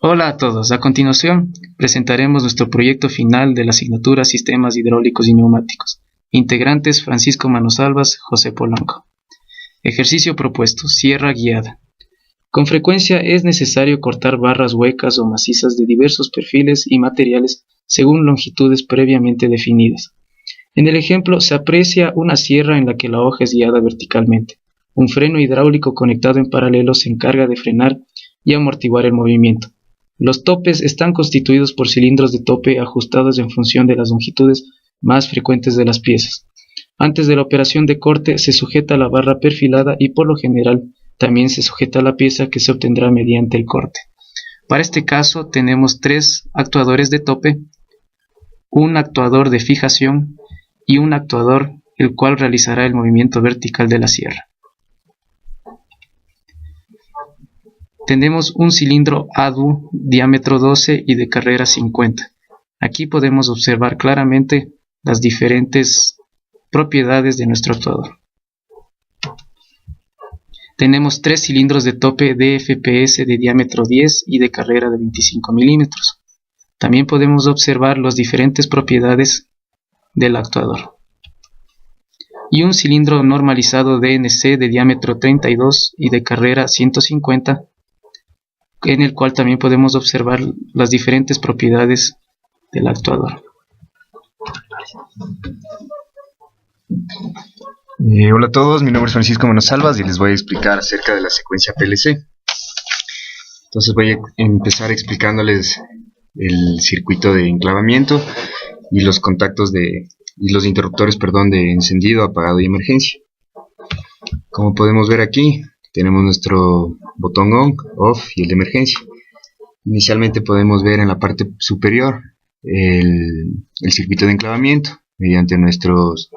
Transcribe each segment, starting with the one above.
Hola a todos, a continuación presentaremos nuestro proyecto final de la asignatura Sistemas Hidráulicos y Neumáticos. Integrantes Francisco Manosalvas, José Polanco. Ejercicio propuesto, sierra guiada. Con frecuencia es necesario cortar barras huecas o macizas de diversos perfiles y materiales según longitudes previamente definidas. En el ejemplo se aprecia una sierra en la que la hoja es guiada verticalmente. Un freno hidráulico conectado en paralelo se encarga de frenar y amortiguar el movimiento. Los topes están constituidos por cilindros de tope ajustados en función de las longitudes más frecuentes de las piezas. Antes de la operación de corte se sujeta la barra perfilada y por lo general también se sujeta la pieza que se obtendrá mediante el corte. Para este caso tenemos tres actuadores de tope, un actuador de fijación y un actuador el cual realizará el movimiento vertical de la sierra. Tenemos un cilindro ADU diámetro 12 y de carrera 50. Aquí podemos observar claramente las diferentes propiedades de nuestro actuador. Tenemos tres cilindros de tope DFPS de diámetro 10 y de carrera de 25 milímetros. También podemos observar las diferentes propiedades del actuador. Y un cilindro normalizado DNC de diámetro 32 y de carrera 150, en el cual también podemos observar las diferentes propiedades del actuador. Hola a todos, mi nombre es Francisco Manosalvas y les voy a explicar acerca de la secuencia PLC. Entonces voy a empezar explicándoles el circuito de enclavamiento y los contactos y los interruptores, de encendido, apagado y emergencia. Como podemos ver aquí, tenemos nuestro botón on, off y el de emergencia. Inicialmente podemos ver en la parte superior el circuito de enclavamiento mediante nuestras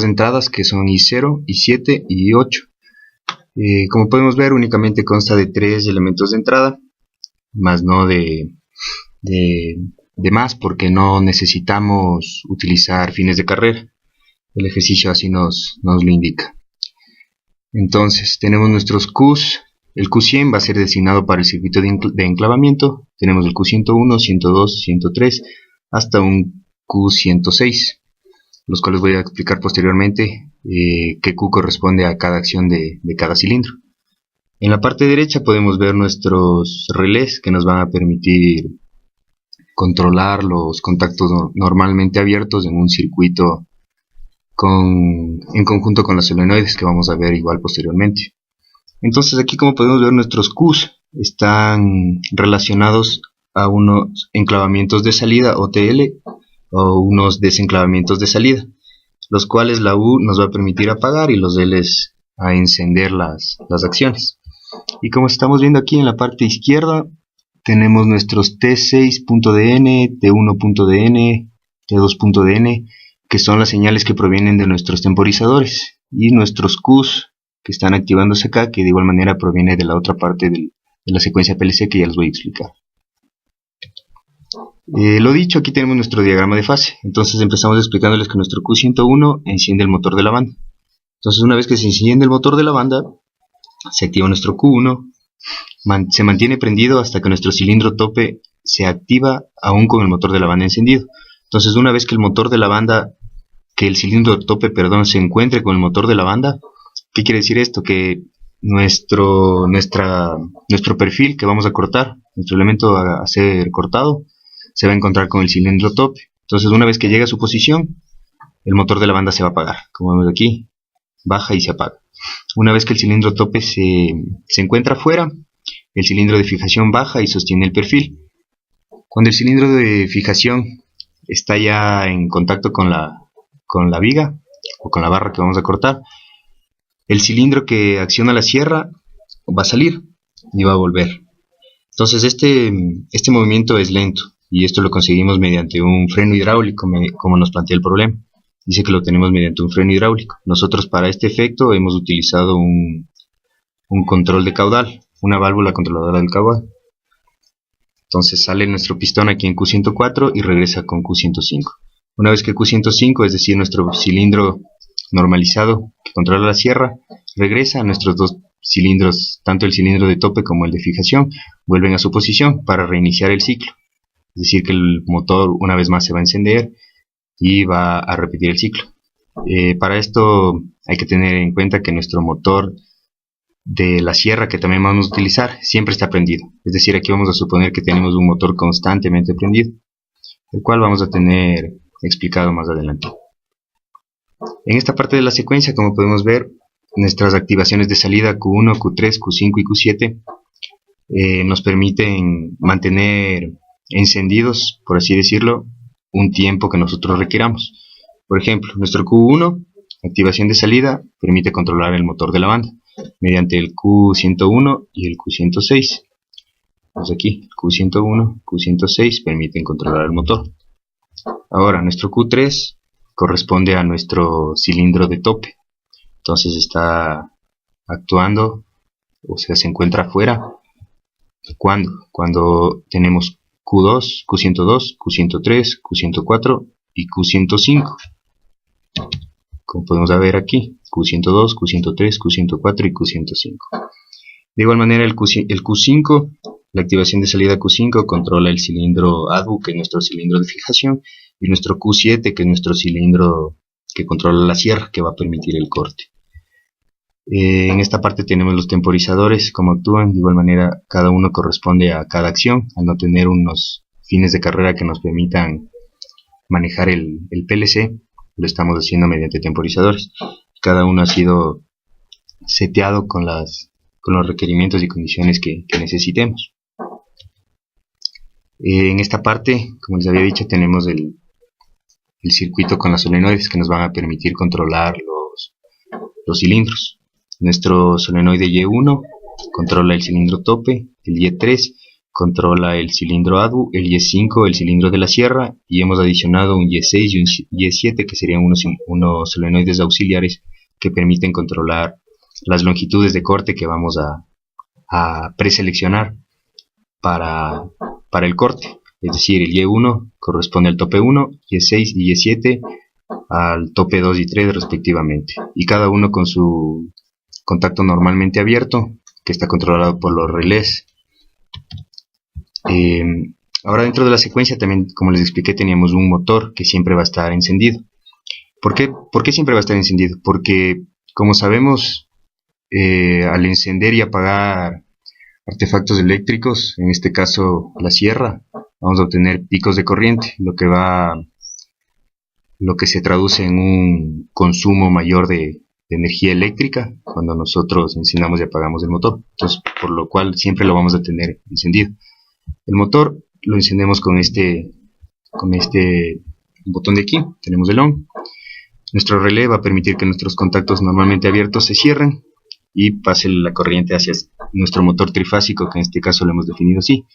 entradas, que son I0, I7 y I8. Como podemos ver, únicamente consta de 3 elementos de entrada, más no de más, porque no necesitamos utilizar fines de carrera. El ejercicio así nos lo indica. Entonces tenemos nuestros Qs. El Q100 va a ser designado para el circuito de enclavamiento. Tenemos el Q101, 102, 103 hasta un Q106, los cuales voy a explicar posteriormente qué Q corresponde a cada acción de cada cilindro. En la parte derecha podemos ver nuestros relés que nos van a permitir controlar los contactos normalmente abiertos en un circuito en conjunto con los solenoides, que vamos a ver igual posteriormente. Entonces aquí, como podemos ver, nuestros Qs están relacionados a unos enclavamientos de salida OTL o unos desenclavamientos de salida, los cuales la U nos va a permitir apagar y los Ls a encender las acciones. Y como estamos viendo aquí en la parte izquierda, tenemos nuestros T6.dn, T1.dn, T2.dn, que son las señales que provienen de nuestros temporizadores, y nuestros Qs que están activándose acá, que de igual manera proviene de la otra parte de la secuencia PLC, que ya les voy a explicar. Lo dicho, aquí tenemos nuestro diagrama de fase. Entonces empezamos explicándoles que nuestro Q101 enciende el motor de la banda. Entonces, una vez que se enciende el motor de la banda, se activa nuestro Q1, se mantiene prendido hasta que nuestro cilindro tope se activa aún con el motor de la banda encendido. Entonces, una vez que el cilindro tope, se encuentre con el motor de la banda, ¿qué quiere decir esto? Que nuestro perfil que vamos a cortar, nuestro elemento a ser cortado, se va a encontrar con el cilindro tope. Entonces, una vez que llega a su posición, el motor de la banda se va a apagar. Como vemos aquí, baja y se apaga. Una vez que el cilindro tope se encuentra fuera, el cilindro de fijación baja y sostiene el perfil. Cuando el cilindro de fijación está ya en contacto con la viga o con la barra que vamos a cortar, el cilindro que acciona la sierra va a salir y va a volver. Entonces este movimiento es lento, y esto lo conseguimos mediante un freno hidráulico, como nos plantea el problema. Dice que lo tenemos mediante un freno hidráulico. Nosotros, para este efecto, hemos utilizado un control de caudal, una válvula controladora del caudal. Entonces sale nuestro pistón aquí en Q104 y regresa con Q105. Una vez que Q105, es decir, nuestro cilindro normalizado que controla la sierra, regresa, nuestros dos cilindros, tanto el cilindro de tope como el de fijación, vuelven a su posición para reiniciar el ciclo. Es decir, que el motor una vez más se va a encender y va a repetir el ciclo. Para esto hay que tener en cuenta que nuestro motor de la sierra, que también vamos a utilizar, siempre está prendido. Es decir, aquí vamos a suponer que tenemos un motor constantemente prendido, el cual vamos a tener explicado más adelante. En esta parte de la secuencia, como podemos ver, nuestras activaciones de salida Q1, Q3, Q5 y Q7 nos permiten mantener encendidos, por así decirlo, un tiempo que nosotros requiramos. Por ejemplo, nuestro Q1, activación de salida, permite controlar el motor de la banda mediante el Q101 y el Q106. Pues aquí, Q101, Q106 permiten controlar el motor. Ahora, nuestro Q3 corresponde a nuestro cilindro de tope. Entonces está actuando, o sea, se encuentra afuera. Cuando tenemos Q2, Q102, Q103, Q104 y Q105. Como podemos ver aquí, Q102, Q103, Q104 y Q105. De igual manera el Q5, la activación de salida Q5 controla el cilindro ADBU, que es nuestro cilindro de fijación, y nuestro Q7, que es nuestro cilindro que controla la sierra, que va a permitir el corte. En esta parte tenemos los temporizadores, cómo actúan. De igual manera, cada uno corresponde a cada acción, al no tener unos fines de carrera que nos permitan manejar el PLC, lo estamos haciendo mediante temporizadores. Cada uno ha sido seteado con los requerimientos y condiciones que necesitemos. En esta parte, como les había dicho, tenemos el circuito con las solenoides que nos van a permitir controlar los cilindros. Nuestro solenoide Y1 controla el cilindro tope, el Y3 controla el cilindro ADBU, el Y5 el cilindro de la sierra, y hemos adicionado un Y6 y un Y7 que serían unos solenoides auxiliares que permiten controlar las longitudes de corte que vamos a preseleccionar para el corte. Es decir, el Y1 corresponde al tope 1, Y6 y Y7 al tope 2 y 3 respectivamente, y cada uno con su contacto normalmente abierto, que está controlado por los relés. Ahora, dentro de la secuencia también, como les expliqué, teníamos un motor que siempre va a estar encendido. ¿Por qué siempre va a estar encendido? Porque, como sabemos, al encender y apagar artefactos eléctricos, en este caso la sierra, vamos a obtener picos de corriente, lo que se traduce en un consumo mayor de energía eléctrica cuando nosotros encendamos y apagamos el motor. Entonces, por lo cual siempre lo vamos a tener encendido. El motor lo encendemos con este botón de aquí. Tenemos el on. Nuestro relé va a permitir que nuestros contactos normalmente abiertos se cierren y pase la corriente hacia nuestro motor trifásico, que en este caso lo hemos definido así.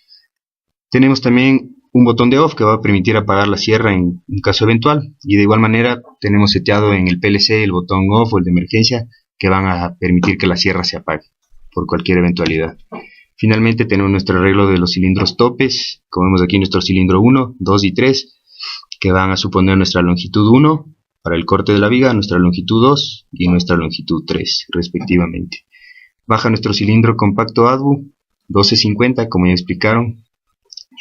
Tenemos también un botón de off que va a permitir apagar la sierra en un caso eventual, y de igual manera tenemos seteado en el PLC el botón off o el de emergencia, que van a permitir que la sierra se apague por cualquier eventualidad. Finalmente tenemos nuestro arreglo de los cilindros topes, como vemos aquí, nuestro cilindro 1, 2 y 3, que van a suponer nuestra longitud 1 para el corte de la viga, nuestra longitud 2 y nuestra longitud 3 respectivamente. Baja nuestro cilindro compacto ADBU 1250, como ya explicaron,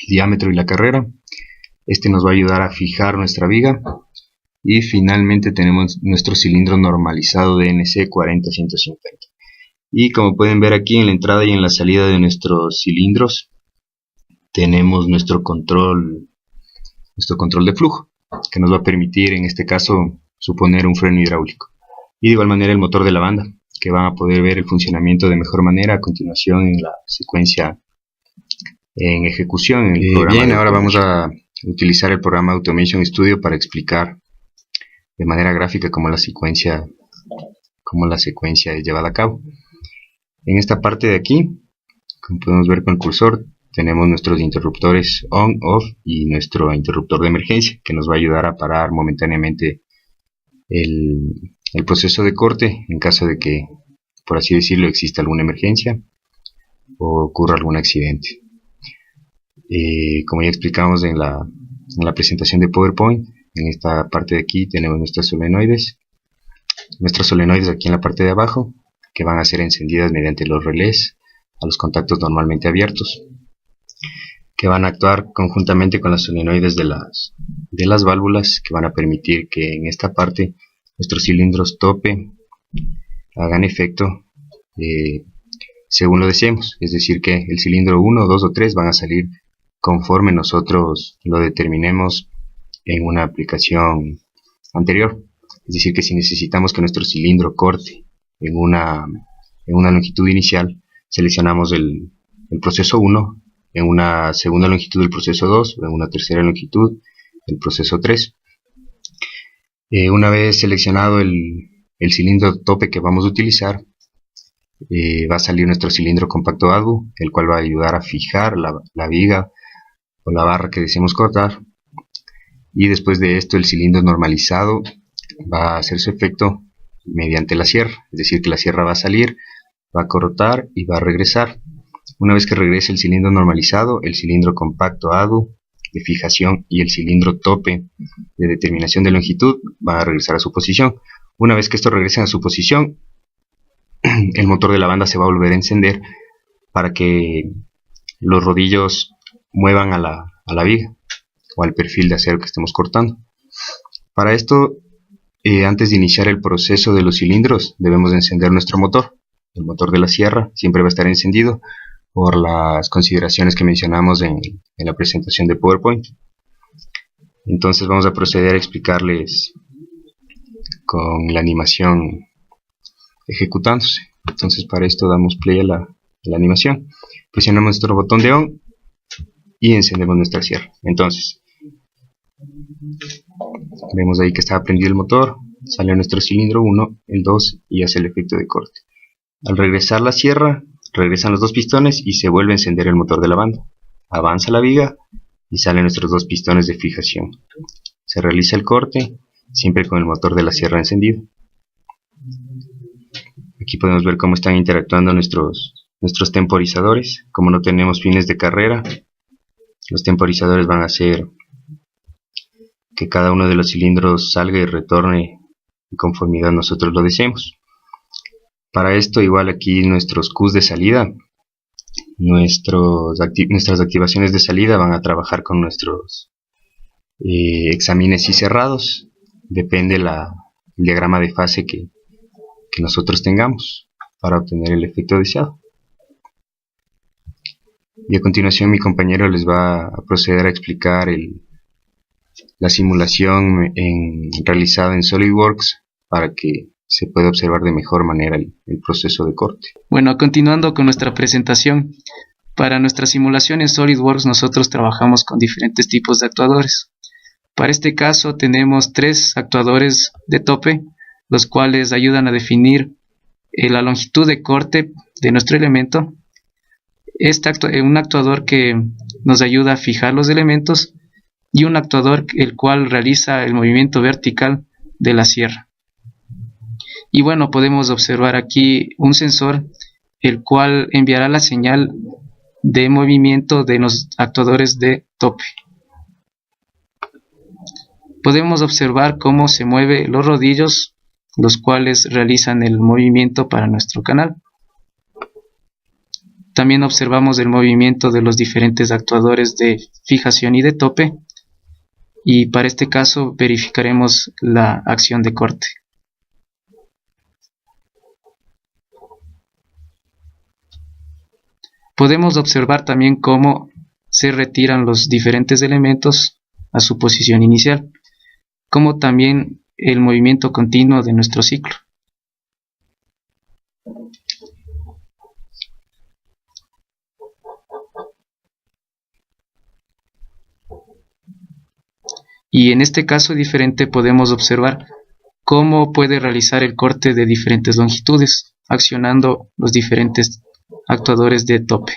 el diámetro y la carrera. Este nos va a ayudar a fijar nuestra viga. Y finalmente tenemos nuestro cilindro normalizado de NC 40150. Y como pueden ver aquí, en la entrada y en la salida de nuestros cilindros tenemos nuestro control de flujo, que nos va a permitir en este caso suponer un freno hidráulico. Y de igual manera el motor de la banda, que van a poder ver el funcionamiento de mejor manera a continuación en la secuencia en ejecución en el programa. Bien, ahora vamos a utilizar el programa Automation Studio para explicar de manera gráfica cómo la secuencia es llevada a cabo. En esta parte de aquí, como podemos ver con el cursor, tenemos nuestros interruptores on, off y nuestro interruptor de emergencia, que nos va a ayudar a parar momentáneamente el proceso de corte en caso de que, por así decirlo, exista alguna emergencia o ocurra algún accidente. Como ya explicamos en la presentación de PowerPoint, en esta parte de aquí tenemos nuestros solenoides aquí en la parte de abajo, que van a ser encendidas mediante los relés a los contactos normalmente abiertos, que van a actuar conjuntamente con las solenoides de las válvulas, que van a permitir que en esta parte nuestros cilindros tope hagan efecto según lo deseemos, es decir que el cilindro 1, 2 o 3 van a salir conforme nosotros lo determinemos en una aplicación anterior. Es decir que si necesitamos que nuestro cilindro corte en una longitud inicial, seleccionamos el proceso 1, en una segunda longitud el proceso 2, o en una tercera longitud el proceso 3. Una vez seleccionado el cilindro tope que vamos a utilizar, va a salir nuestro cilindro compacto ADU, el cual va a ayudar a fijar la viga o la barra que deseemos cortar, y después de esto el cilindro normalizado va a hacer su efecto mediante la sierra, es decir que la sierra va a salir, va a cortar y va a regresar. Una vez que regrese el cilindro normalizado, el cilindro compacto ADU de fijación y el cilindro tope de determinación de longitud van a regresar a su posición. Una vez que estos regresen a su posición, el motor de la banda se va a volver a encender para que los rodillos muevan a la viga o al perfil de acero que estemos cortando. Para esto, antes de iniciar el proceso de los cilindros, debemos encender nuestro motor. El motor de la sierra siempre va a estar encendido por las consideraciones que mencionamos en la presentación de PowerPoint. Entonces vamos a proceder a explicarles con la animación ejecutándose. Entonces para esto damos play a la animación, presionamos nuestro botón de on y encendemos nuestra sierra. Entonces vemos ahí que está prendido el motor, sale nuestro cilindro 1, el 2 y hace el efecto de corte. Al regresar la sierra, regresan los dos pistones y se vuelve a encender el motor de la banda. Avanza la viga y salen nuestros dos pistones de fijación. Se realiza el corte, siempre con el motor de la sierra encendido. Aquí podemos ver cómo están interactuando nuestros temporizadores. Como no tenemos fines de carrera, los temporizadores van a hacer que cada uno de los cilindros salga y retorne en conformidad nosotros lo deseemos. Para esto, igual aquí nuestros Qs de salida, nuestras activaciones de salida van a trabajar con nuestros examines y cerrados. Depende el diagrama de fase que nosotros tengamos para obtener el efecto deseado. Y a continuación mi compañero les va a proceder a explicar la simulación realizada en SolidWorks para que se pueda observar de mejor manera el proceso de corte. Bueno, continuando con nuestra presentación, para nuestra simulación en SolidWorks nosotros trabajamos con diferentes tipos de actuadores. Para este caso tenemos 3 actuadores de tope, los cuales ayudan a definir la longitud de corte de nuestro elemento. Un actuador que nos ayuda a fijar los elementos y un actuador el cual realiza el movimiento vertical de la sierra. Y bueno, podemos observar aquí un sensor el cual enviará la señal de movimiento de los actuadores de tope. Podemos observar cómo se mueven los rodillos, los cuales realizan el movimiento para nuestro canal. También observamos el movimiento de los diferentes actuadores de fijación y de tope, y para este caso verificaremos la acción de corte. Podemos observar también cómo se retiran los diferentes elementos a su posición inicial, como también el movimiento continuo de nuestro ciclo. Y en este caso diferente podemos observar cómo puede realizar el corte de diferentes longitudes, accionando los diferentes actuadores de tope.